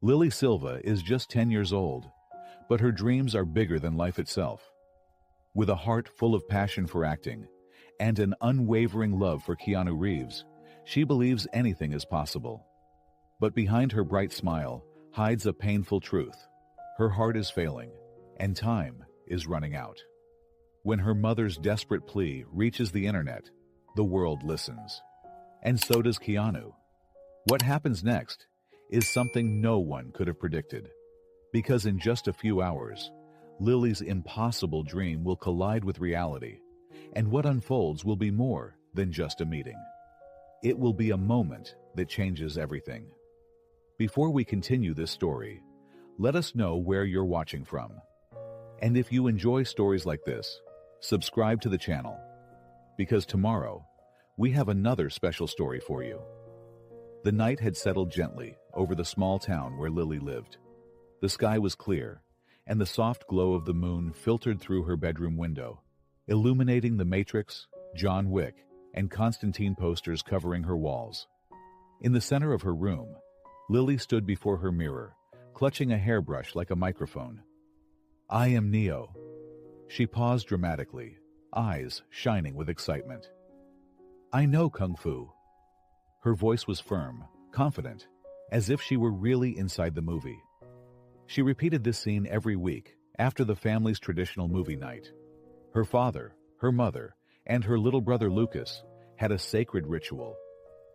Lily Silva is just 10 years old, but her dreams are bigger than life itself. With a heart full of passion for acting and an unwavering love for Keanu Reeves, she believes anything is possible. But behind her bright smile hides a painful truth. Her heart is failing, and time is running out. When her mother's desperate plea reaches the internet, the world listens. And so does Keanu. What happens next is something no one could have predicted. Because in just a few hours, Lily's impossible dream will collide with reality, and what unfolds will be more than just a meeting. It will be a moment that changes everything. Before we continue this story, let us know where you're watching from. And if you enjoy stories like this, subscribe to the channel, because tomorrow, we have another special story for you. The night had settled gently over the small town where Lily lived. The sky was clear, and the soft glow of the moon filtered through her bedroom window, illuminating the Matrix, John Wick, and Constantine posters covering her walls. In the center of her room, Lily stood before her mirror, clutching a hairbrush like a microphone. "I am Neo." She paused dramatically, eyes shining with excitement. "I know Kung Fu." Her voice was firm, confident, as if she were really inside the movie. She repeated this scene every week after the family's traditional movie night. Her father, her mother, and her little brother Lucas had a sacred ritual.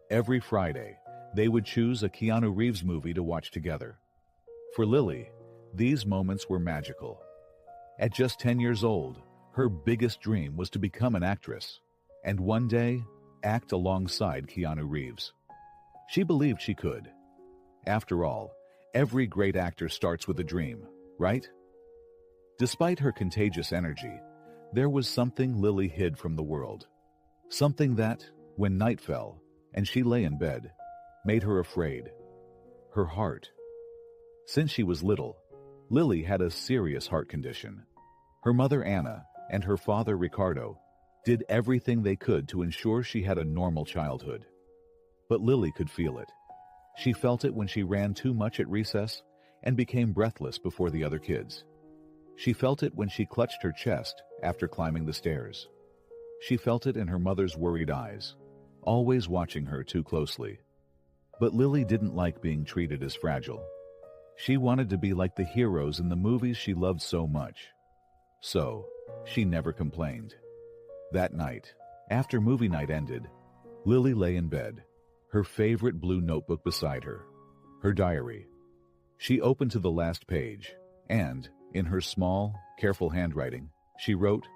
Every Friday, they would choose a Keanu Reeves movie to watch together. For Lily, these moments were magical. At just 10 years old, her biggest dream was to become an actress, and one day, act alongside Keanu Reeves. She believed she could. After all, every great actor starts with a dream, right? Despite her contagious energy, there was something Lily hid from the world. Something that, when night fell and she lay in bed, made her afraid. Her heart. Since she was little, Lily had a serious heart condition. Her mother Anna and her father Ricardo did everything they could to ensure she had a normal childhood. But Lily could feel it. She felt it when she ran too much at recess and became breathless before the other kids. She felt it when she clutched her chest after climbing the stairs. She felt it in her mother's worried eyes, always watching her too closely. But Lily didn't like being treated as fragile. She wanted to be like the heroes in the movies she loved so much. So, she never complained. That night, after movie night ended, Lily lay in bed, her favorite blue notebook beside her, her diary. She opened to the last page, and, in her small, careful handwriting, she wrote,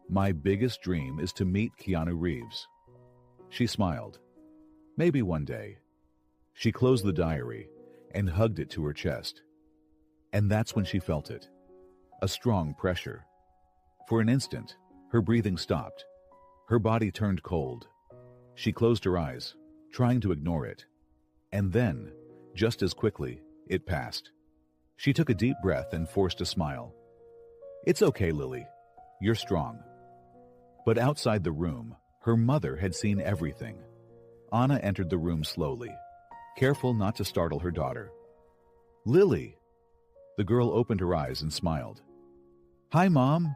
"My biggest dream is to meet Keanu Reeves." She smiled. Maybe one day. She closed the diary and hugged it to her chest. And that's when she felt it. A strong pressure. For an instant, her breathing stopped. Her body turned cold. She closed her eyes, trying to ignore it. And then, just as quickly, it passed. She took a deep breath and forced a smile. "It's okay, Lily. You're strong." But outside the room, her mother had seen everything. Anna entered the room slowly, careful not to startle her daughter. "Lily!" The girl opened her eyes and smiled. "Hi, Mom!"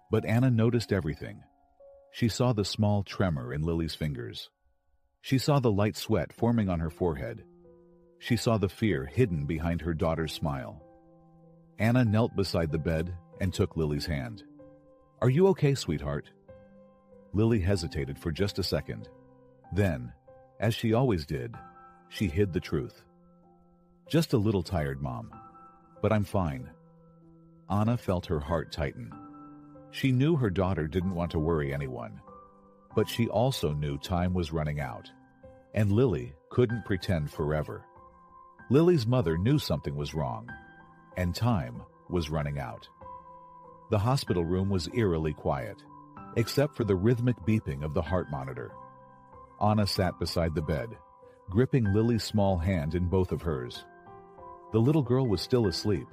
But Anna noticed everything. She saw the small tremor in Lily's fingers. She saw the light sweat forming on her forehead. She saw the fear hidden behind her daughter's smile. Anna knelt beside the bed and took Lily's hand. "Are you okay, sweetheart?" Lily hesitated for just a second. Then, as she always did, she hid the truth. "Just a little tired, Mom, but I'm fine." Anna felt her heart tighten. She knew her daughter didn't want to worry anyone, but she also knew time was running out, and Lily couldn't pretend forever. Lily's mother knew something was wrong, and time was running out. The hospital room was eerily quiet, except for the rhythmic beeping of the heart monitor. Anna sat beside the bed, gripping Lily's small hand in both of hers. The little girl was still asleep,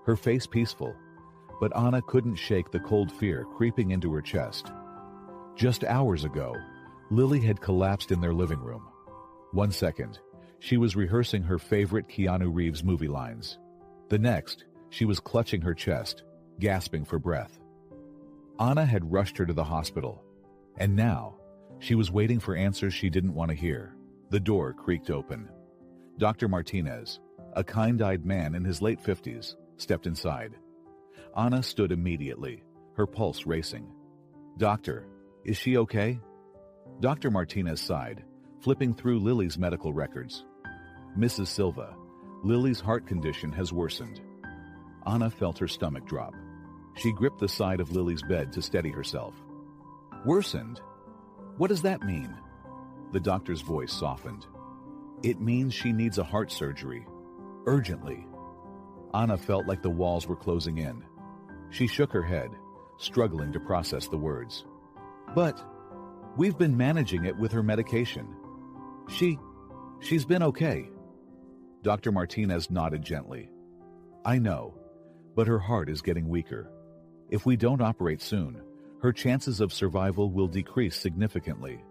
her face peaceful, but Anna couldn't shake the cold fear creeping into her chest. Just hours ago, Lily had collapsed in their living room. One second, She was rehearsing her favorite Keanu Reeves movie lines. The next, she was clutching her chest, gasping for breath. Anna had rushed her to the hospital, and now she was waiting for answers she didn't want to hear. The door creaked open. Dr. Martinez, a kind-eyed man in his late 50s, stepped inside. Anna stood immediately, her pulse racing. "Doctor, is she okay?" Dr. Martinez sighed, flipping through Lily's medical records. "Mrs. Silva, Lily's heart condition has worsened." Anna felt her stomach drop. She gripped the side of Lily's bed to steady herself. "Worsened? What does that mean?" The doctor's voice softened. "It means she needs a heart surgery. Urgently." Anna felt like the walls were closing in. She shook her head, struggling to process the words. "But we've been managing it with her medication. She's been okay." Dr. Martinez nodded gently. "I know, but her heart is getting weaker. If we don't operate soon, her chances of survival will decrease significantly."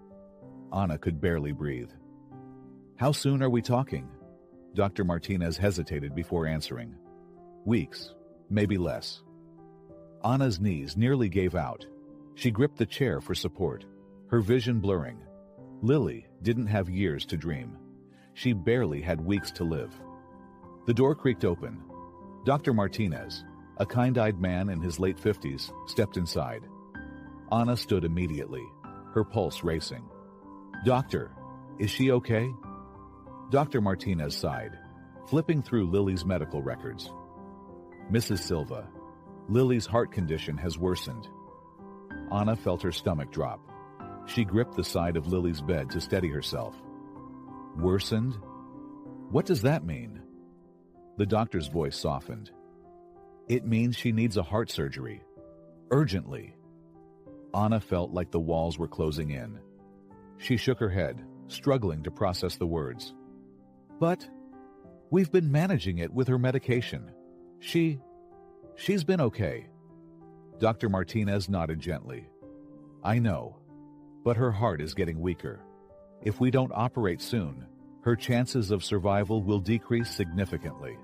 Anna could barely breathe. "How soon are we talking?" Dr. Martinez hesitated before answering. "Weeks, maybe less." Anna's knees nearly gave out. She gripped the chair for support, her vision blurring. Lily didn't have years to dream. She barely had weeks to live. The door creaked open. Dr. Martinez, a kind-eyed man in his late 50s, stepped inside. Anna stood immediately, her pulse racing. "Doctor, is she okay?" Dr. Martinez sighed, flipping through Lily's medical records. "Mrs. Silva, Lily's heart condition has worsened." Anna felt her stomach drop. She gripped the side of Lily's bed to steady herself. "Worsened? What does that mean?" The doctor's voice softened. "It means she needs a heart surgery. Urgently." Anna felt like the walls were closing in. She shook her head, struggling to process the words. "But we've been managing it with her medication. She's been okay." Dr. Martinez nodded gently. "I know, but her heart is getting weaker. If we don't operate soon, her chances of survival will decrease significantly."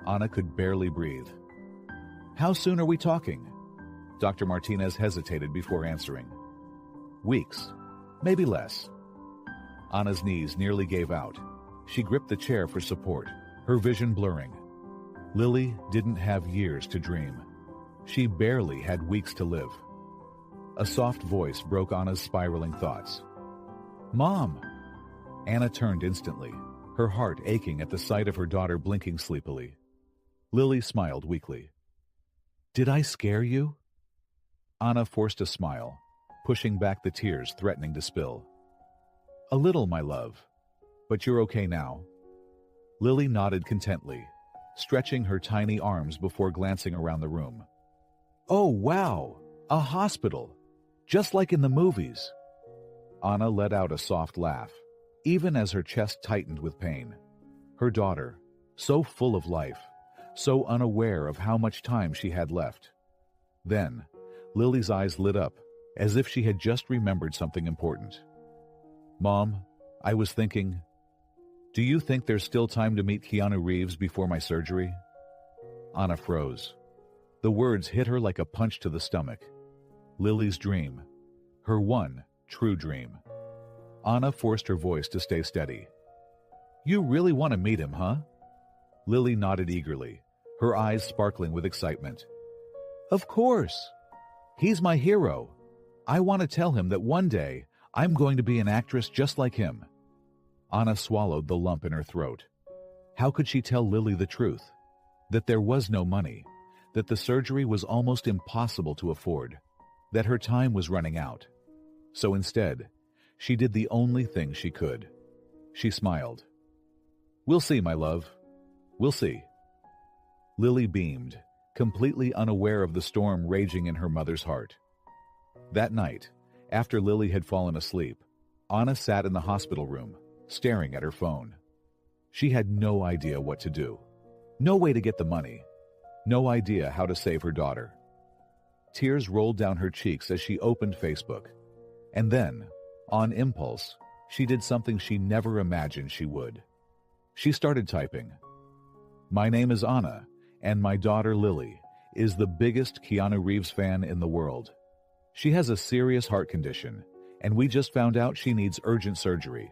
Anna could barely breathe. "How soon are we talking?" Dr. Martinez hesitated before answering. "Weeks, maybe less." Anna's knees nearly gave out. She gripped the chair for support, her vision blurring. Lily didn't have years to dream. She barely had weeks to live. A soft voice broke Anna's spiraling thoughts. "Mom!" Anna turned instantly, her heart aching at the sight of her daughter blinking sleepily. Lily smiled weakly. "Did I scare you?" Anna forced a smile, pushing back the tears threatening to spill. "A little, my love. But you're okay now." Lily nodded contently, stretching her tiny arms before glancing around the room. "Oh, wow! A hospital! Just like in the movies!" Anna let out a soft laugh, even as her chest tightened with pain. Her daughter, so full of life, so unaware of how much time she had left. Then, Lily's eyes lit up, as if she had just remembered something important. "Mom, I was thinking, do you think there's still time to meet Keanu Reeves before my surgery?" Anna froze. The words hit her like a punch to the stomach. Lily's dream. Her one true dream. Anna forced her voice to stay steady. "You really want to meet him, huh?" Lily nodded eagerly, her eyes sparkling with excitement. "Of course! He's my hero. I want to tell him that one day I'm going to be an actress just like him." Anna swallowed the lump in her throat. How could she tell Lily the truth? That there was no money, that the surgery was almost impossible to afford, that her time was running out. So instead, she did the only thing she could. She smiled. "We'll see, my love. We'll see." Lily beamed, completely unaware of the storm raging in her mother's heart. That night, after Lily had fallen asleep, Anna sat in the hospital room, staring at her phone. She had no idea what to do. No way to get the money. No idea how to save her daughter. Tears rolled down her cheeks as she opened Facebook. And then, on impulse, she did something she never imagined she would. She started typing. My name is Anna, and my daughter Lily is the biggest Keanu Reeves fan in the world. She has a serious heart condition, and we just found out she needs urgent surgery.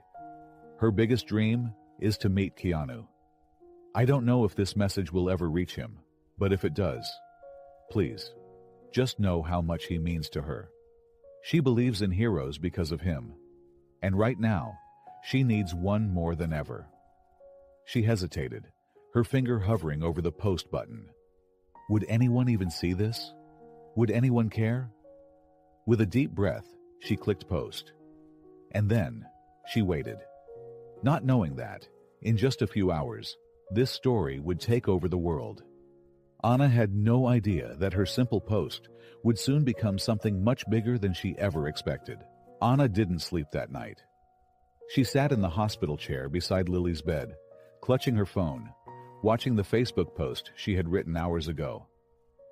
Her biggest dream is to meet Keanu. I don't know if this message will ever reach him, but if it does, please, just know how much he means to her. She believes in heroes because of him, and right now, she needs one more than ever. She hesitated, her finger hovering over the post button. Would anyone even see this? Would anyone care? With a deep breath, she clicked post. And then, she waited. Not knowing that, in just a few hours, this story would take over the world. Anna had no idea that her simple post would soon become something much bigger than she ever expected. Anna didn't sleep that night. She sat in the hospital chair beside Lily's bed, clutching her phone, watching the Facebook post she had written hours ago.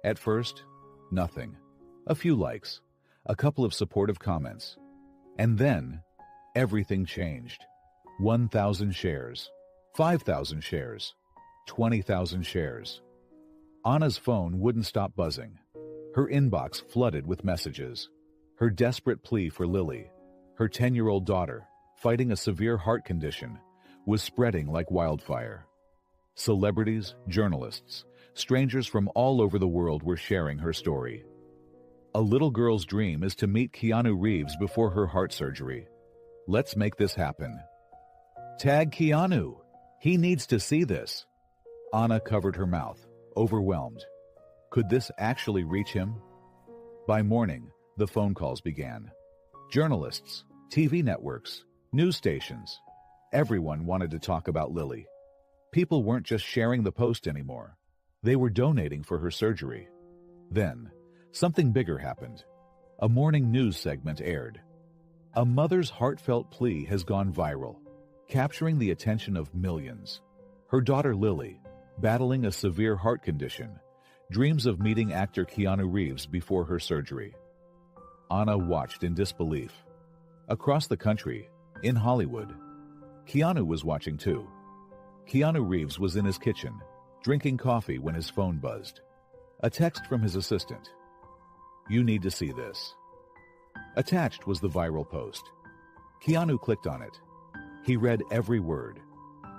At first, nothing. A few likes, a couple of supportive comments. And then, everything changed. 1,000 shares, 5,000 shares, 20,000 shares. Anna's phone wouldn't stop buzzing. Her inbox flooded with messages. Her desperate plea for Lily, her 10-year-old daughter, fighting a severe heart condition, was spreading like wildfire. Celebrities, journalists, strangers from all over the world were sharing her story. A little girl's dream is to meet Keanu Reeves before her heart surgery. Let's make this happen. Tag Keanu. He needs to see this. Anna covered her mouth, overwhelmed. Could this actually reach him? By morning, the phone calls began. Journalists, TV networks, news stations. Everyone wanted to talk about Lily. People weren't just sharing the post anymore. They were donating for her surgery. Then, something bigger happened. A morning news segment aired. A mother's heartfelt plea has gone viral, capturing the attention of millions. Her daughter Lily, battling a severe heart condition, dreams of meeting actor Keanu Reeves before her surgery. Anna watched in disbelief. Across the country, in Hollywood, Keanu was watching too. Keanu Reeves was in his kitchen, drinking coffee when his phone buzzed. A text from his assistant. You need to see this. Attached was the viral post. Keanu clicked on it. He read every word.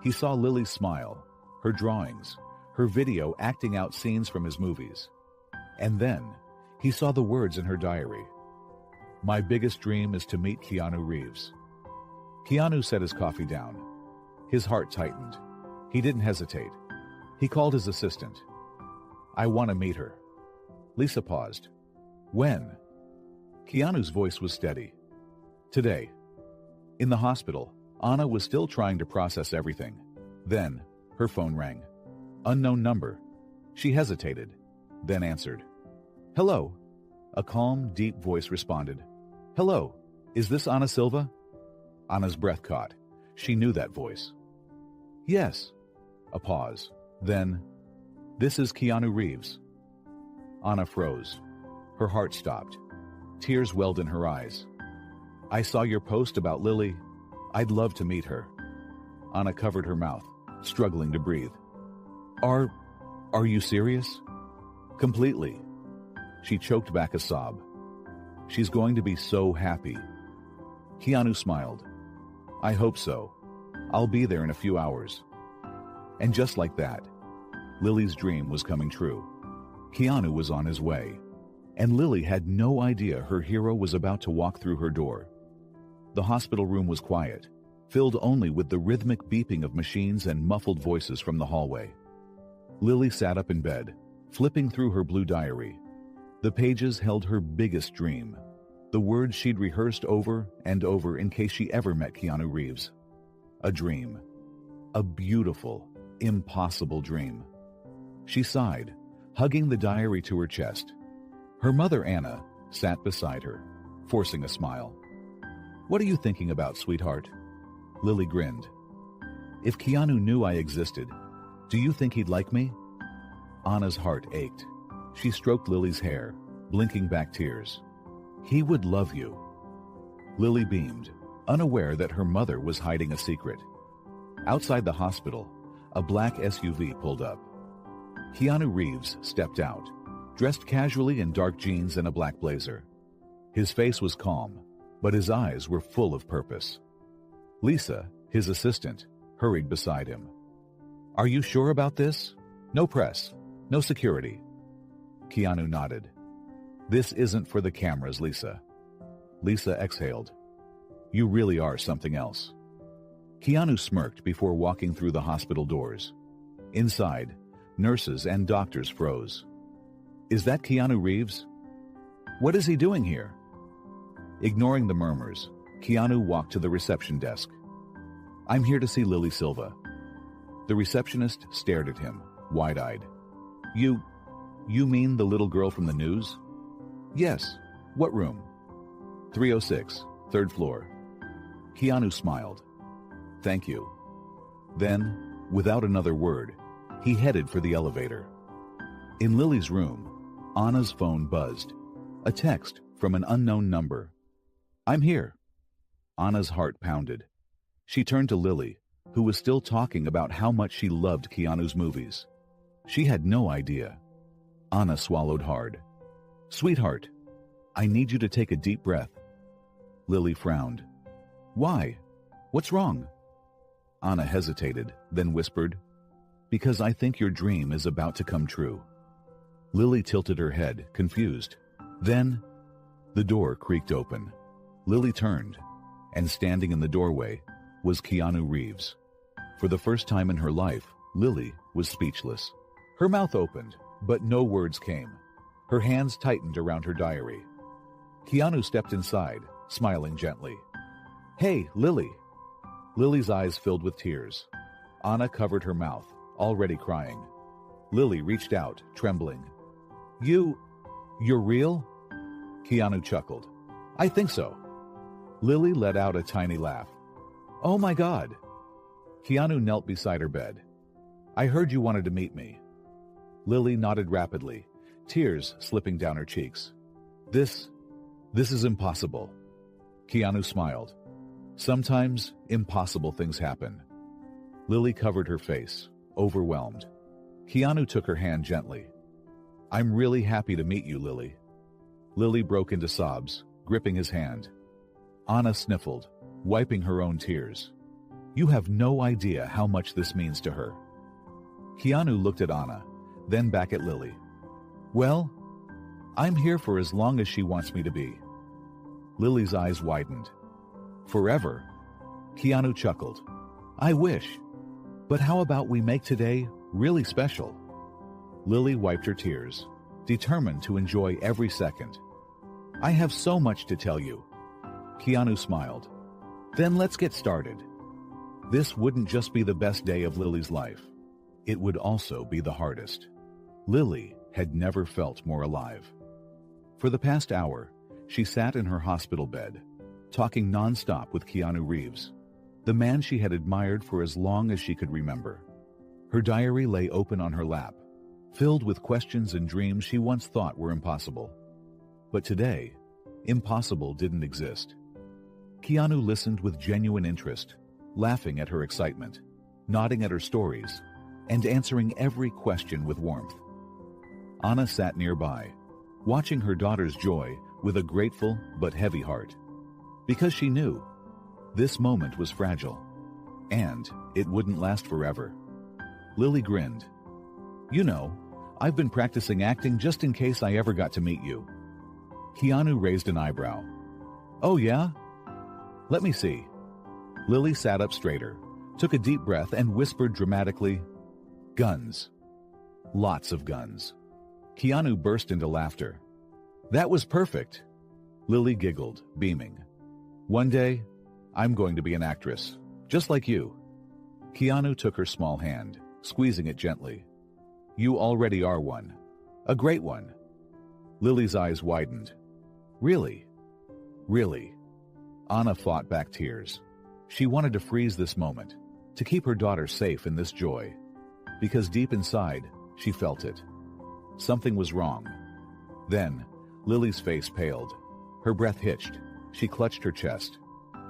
He saw Lily's smile, her drawings, her video acting out scenes from his movies. And then, he saw the words in her diary. My biggest dream is to meet Keanu Reeves. Keanu set his coffee down. His heart tightened. He didn't hesitate. He called his assistant. I want to meet her. Lisa paused. When? Keanu's voice was steady. Today. In the hospital, Anna was still trying to process everything. Then, her phone rang. Unknown number. She hesitated, then answered. Hello. A calm, deep voice responded. Hello. Is this Anna Silva? Anna's breath caught. She knew that voice. Yes. A pause. Then, this is Keanu Reeves. Anna froze. Her heart stopped. Tears welled in her eyes. I saw your post about Lily. I'd love to meet her. Anna covered her mouth, struggling to breathe. Are you serious? Completely. She choked back a sob. She's going to be so happy. Keanu smiled. I hope so. I'll be there in a few hours. And just like that, Lily's dream was coming true. Keanu was on his way, and Lily had no idea her hero was about to walk through her door. The hospital room was quiet, filled only with the rhythmic beeping of machines and muffled voices from the hallway. Lily sat up in bed, flipping through her blue diary. The pages held her biggest dream, the words she'd rehearsed over and over in case she ever met Keanu Reeves. A dream. A beautiful, impossible dream. She sighed, hugging the diary to her chest. Her mother, Anna, sat beside her, forcing a smile. What are you thinking about, sweetheart? Lily grinned. If Keanu knew I existed, do you think he'd like me? Anna's heart ached. She stroked Lily's hair, blinking back tears. He would love you. Lily beamed, unaware that her mother was hiding a secret. Outside the hospital, a black SUV pulled up. Keanu Reeves stepped out, dressed casually in dark jeans and a black blazer. His face was calm, but his eyes were full of purpose. Lisa, his assistant, hurried beside him. "Are you sure about this? No press, no security." Keanu nodded. "This isn't for the cameras, Lisa." Lisa exhaled. "You really are something else." Keanu smirked before walking through the hospital doors. Inside, nurses and doctors froze. "Is that Keanu Reeves? What is he doing here?" Ignoring the murmurs, Keanu walked to the reception desk. "I'm here to see Lily Silva." The receptionist stared at him, wide-eyed. You mean the little girl from the news?" "Yes. What room?" 306, third floor." Keanu smiled. "Thank you." Then, without another word, he headed for the elevator. In Lily's room, Anna's phone buzzed. A text from an unknown number. "I'm here." Anna's heart pounded. She turned to Lily, who was still talking about how much she loved Keanu's movies. She had no idea. Anna swallowed hard. "Sweetheart, I need you to take a deep breath." Lily frowned. "Why? What's wrong?" Anna hesitated, then whispered, "Because I think your dream is about to come true." Lily tilted her head, confused. Then, the door creaked open. Lily turned, and standing in the doorway was Keanu Reeves. For the first time in her life, Lily was speechless. Her mouth opened, but no words came. Her hands tightened around her diary. Keanu stepped inside, smiling gently. "Hey, Lily." Lily's eyes filled with tears. Anna covered her mouth, already crying. Lily reached out, trembling. You're real?" Keanu chuckled. "I think so." Lily let out a tiny laugh. "Oh my God." Keanu knelt beside her bed. "I heard you wanted to meet me." Lily nodded rapidly, tears slipping down her cheeks. This is impossible." Keanu smiled. "Sometimes impossible things happen." Lily covered her face, overwhelmed. Keanu took her hand gently. "I'm really happy to meet you, Lily." Lily broke into sobs, gripping his hand. Anna sniffled, wiping her own tears. "You have no idea how much this means to her." Keanu looked at Anna, then back at Lily. "Well, I'm here for as long as she wants me to be." Lily's eyes widened. "Forever?" Keanu chuckled. "I wish. But how about we make today really special?" Lily wiped her tears, determined to enjoy every second. "I have so much to tell you." Keanu smiled. "Then let's get started." This wouldn't just be the best day of Lily's life. It would also be the hardest. Lily had never felt more alive. For the past hour, she sat in her hospital bed, talking nonstop with Keanu Reeves, the man she had admired for as long as she could remember. Her diary lay open on her lap, filled with questions and dreams she once thought were impossible. But today, impossible didn't exist. Keanu listened with genuine interest, laughing at her excitement, nodding at her stories, and answering every question with warmth. Anna sat nearby, watching her daughter's joy with a grateful but heavy heart. Because she knew this moment was fragile, and it wouldn't last forever. Lily grinned. "You know, I've been practicing acting just in case I ever got to meet you." Keanu raised an eyebrow. "Oh yeah? Let me see." Lily sat up straighter, took a deep breath, and whispered dramatically, "Guns. Lots of guns." Keanu burst into laughter. "That was perfect." Lily giggled, beaming. "One day, I'm going to be an actress, just like you." Keanu took her small hand, squeezing it gently. "You already are one. A great one." Lily's eyes widened. "Really? Really?" Anna fought back tears. She wanted to freeze this moment, to keep her daughter safe in this joy. Because deep inside, she felt it. Something was wrong. Then, Lily's face paled. Her breath hitched. She clutched her chest.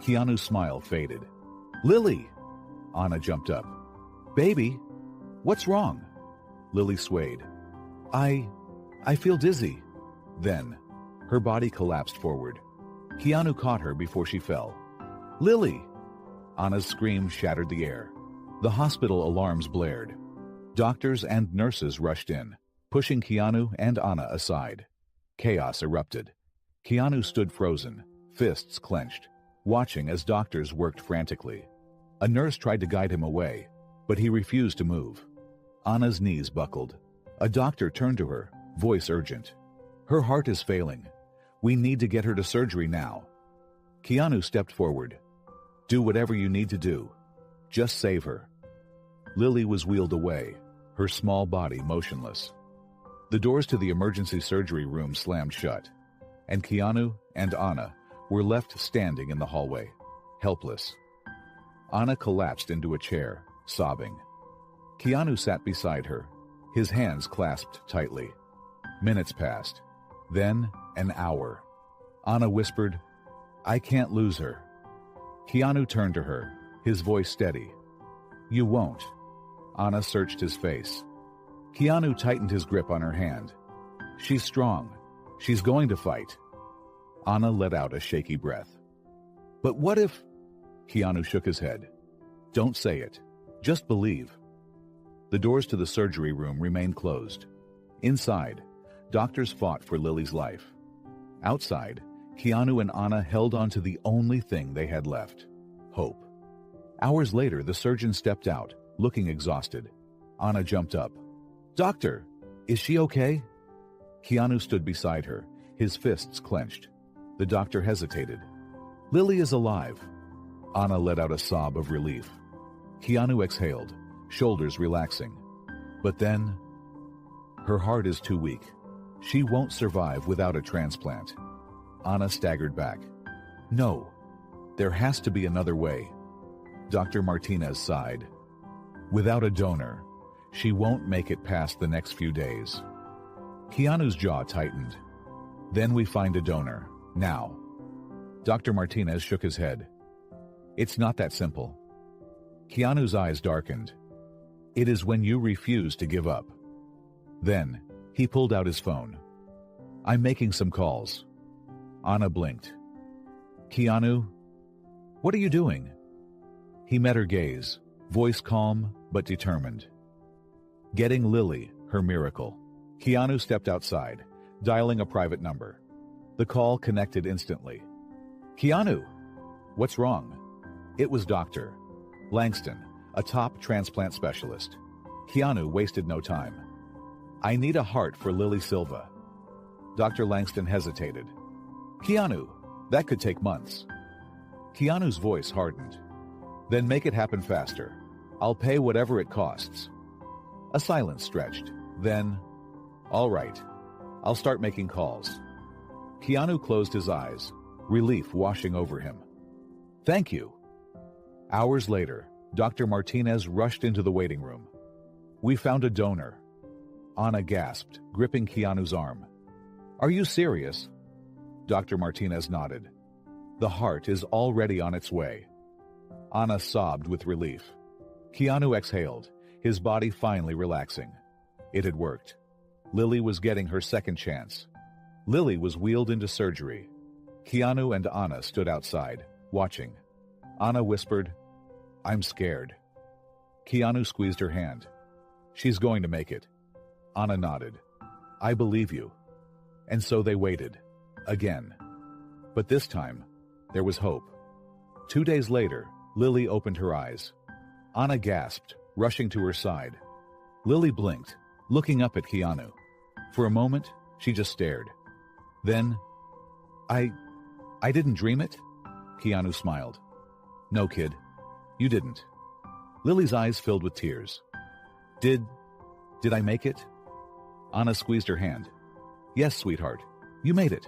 Keanu's smile faded. "Lily!" Anna jumped up. Baby, what's wrong? Lily swayed. I feel dizzy. Then, her body collapsed forward. Keanu caught her before she fell. Lily! Anna's scream shattered the air. The hospital alarms blared. Doctors and nurses rushed in, pushing Keanu and Anna aside. Chaos erupted. Keanu stood frozen, fists clenched, watching as doctors worked frantically. A nurse tried to guide him away, but he refused to move. Anna's knees buckled. A doctor turned to her, voice urgent. Her heart is failing. We need to get her to surgery now. Keanu stepped forward. Do whatever you need to do. Just save her. Lily was wheeled away, her small body motionless. The doors to the emergency surgery room slammed shut, and Keanu and Anna were left standing in the hallway, helpless. Anna collapsed into a chair, sobbing. Keanu sat beside her, his hands clasped tightly. Minutes passed. Then, an hour. Anna whispered, I can't lose her. Keanu turned to her, his voice steady. You won't. Anna searched his face. Keanu tightened his grip on her hand. She's strong. She's going to fight. Anna let out a shaky breath. But what if... Keanu shook his head. Don't say it. Just believe. The doors to the surgery room remained closed. Inside, doctors fought for Lily's life. Outside, Keanu and Anna held on to the only thing they had left, hope. Hours later, the surgeon stepped out, looking exhausted. Anna jumped up. Doctor, is she okay? Keanu stood beside her, his fists clenched. The doctor hesitated. Lily is alive. Anna let out a sob of relief. Keanu exhaled, shoulders relaxing. But then, her heart is too weak. She won't survive without a transplant. Anna staggered back. No, there has to be another way. Dr. Martinez sighed. Without a donor, she won't make it past the next few days. Keanu's jaw tightened. Then we find a donor, now. Dr. Martinez shook his head. It's not that simple. Keanu's eyes darkened. It is when you refuse to give up. Then, he pulled out his phone. I'm making some calls. Anna blinked. Keanu, what are you doing? He met her gaze, voice calm but determined. Getting Lily, her miracle. Keanu stepped outside, dialing a private number. The call connected instantly. Keanu, what's wrong? It was Dr. Langston, a top transplant specialist. Keanu wasted no time. I need a heart for Lily Silva. Dr. Langston hesitated. Keanu, that could take months. Keanu's voice hardened. Then make it happen faster. I'll pay whatever it costs. A silence stretched. Then, all right, I'll start making calls. Keanu closed his eyes, relief washing over him. Thank you. Hours later, Dr. Martinez rushed into the waiting room. We found a donor. Anna gasped, gripping Keanu's arm. Are you serious? Dr. Martinez nodded. The heart is already on its way. Anna sobbed with relief. Keanu exhaled, his body finally relaxing. It had worked. Lily was getting her second chance. Lily was wheeled into surgery. Keanu and Anna stood outside, watching. Anna whispered, I'm scared. Keanu squeezed her hand. She's going to make it. Anna nodded. I believe you. And so they waited. Again. But this time, there was hope. 2 days later, Lily opened her eyes. Anna gasped, rushing to her side. Lily blinked, looking up at Keanu. For a moment, she just stared. Then, I didn't dream it? Keanu smiled. No, kid, you didn't. Lily's eyes filled with tears. Did I make it? Anna squeezed her hand. Yes, sweetheart, you made it.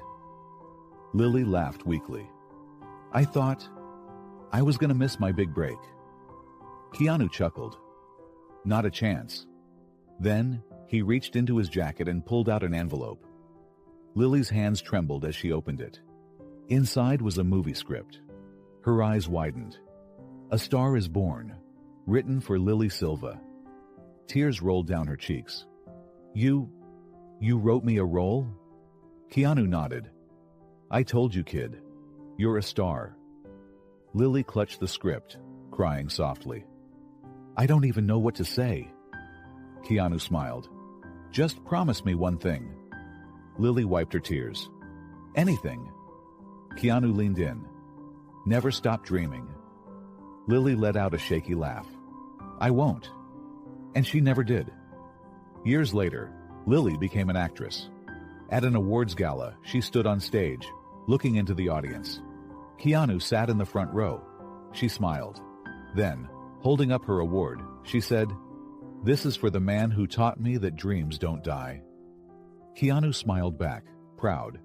Lily laughed weakly. I thought I was going to miss my big break. Keanu chuckled. Not a chance. Then he reached into his jacket and pulled out an envelope. Lily's hands trembled as she opened it. Inside was a movie script. Her eyes widened. A Star is Born. Written for Lily Silva. Tears rolled down her cheeks. You wrote me a role? Keanu nodded. I told you, kid. You're a star. Lily clutched the script, crying softly. I don't even know what to say. Keanu smiled. Just promise me one thing. Lily wiped her tears. Anything. Keanu leaned in. Never stop dreaming. Lily let out a shaky laugh. I won't. And she never did. Years later, Lily became an actress. At an awards gala, she stood on stage, looking into the audience. Keanu sat in the front row. She smiled. Then, holding up her award, she said, This is for the man who taught me that dreams don't die. Keanu smiled back, proud.